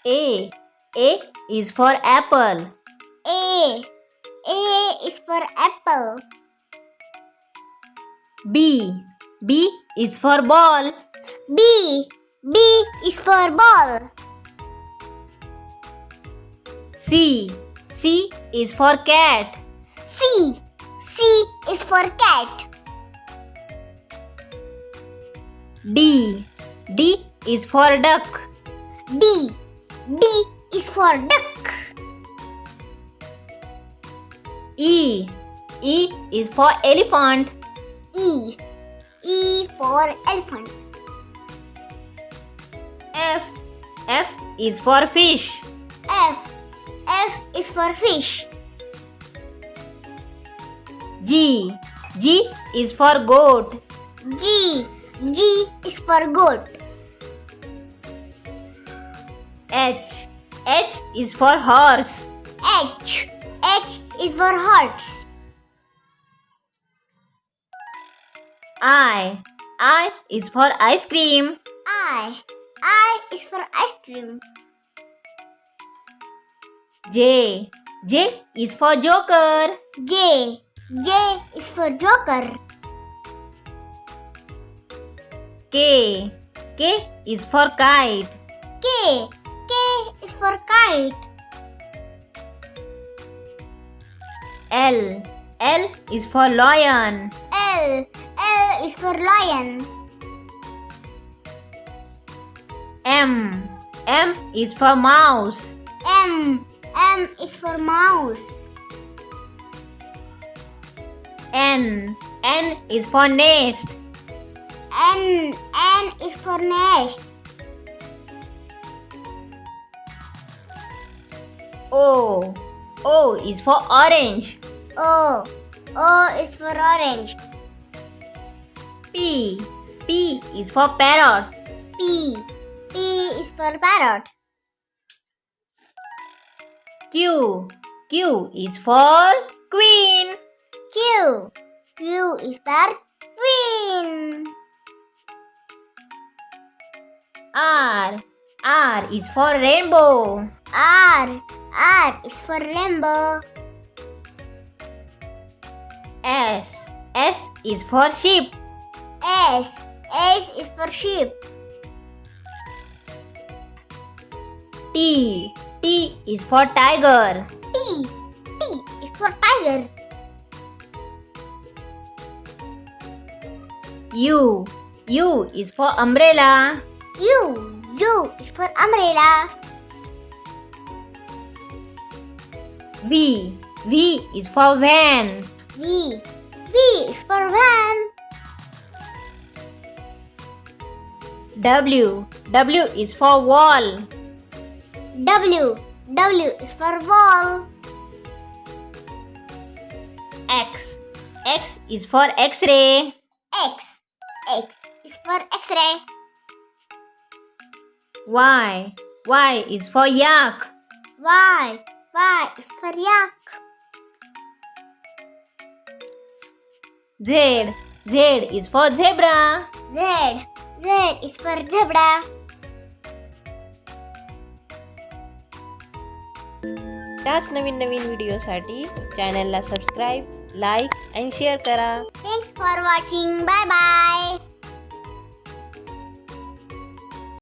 A. A is for apple. A. A is for apple. B. B is for ball. B. B is for ball. C. C is for cat. C. C is for cat. D. D is for duck. D. D is for duck. E. E is for elephant. E. E for elephant. F. F is for fish. F. F is for fish. G. G is for goat. G. G is for goat. H. H is for horse. H. H is for horse. I. I is for ice cream. I is for ice cream. J. J is for joker. J. J is for joker. K. K is for kite. K. K is for kite. L. L is for lion. L. L is for lion. M. M is for mouse. M. M is for mouse. N. N is for nest. N. N is for nest. O. O is for orange. O. O is for orange. P. P is for parrot. P. P is for parrot. Q. Q is for queen. Q. Q is for queen. R. R is for rainbow. R. R is for rainbow. S. S is for sheep. S. S is for sheep. T. T is for tiger. T. T is for tiger. U. U is for umbrella. U. U is for umbrella. V. V is for van. V. V is for van. W. W is for wall. W. W is for wall. X. X is for X-ray. X. X is for X-ray. Y. Y is for yak. Y. Y is for yak. Z. Z is for zebra. Z. Z is for zebra. त्याच नवीन व्हिडिओसाठी चॅनलला subscribe, like आणि share करा. Thanks for watching. Bye bye.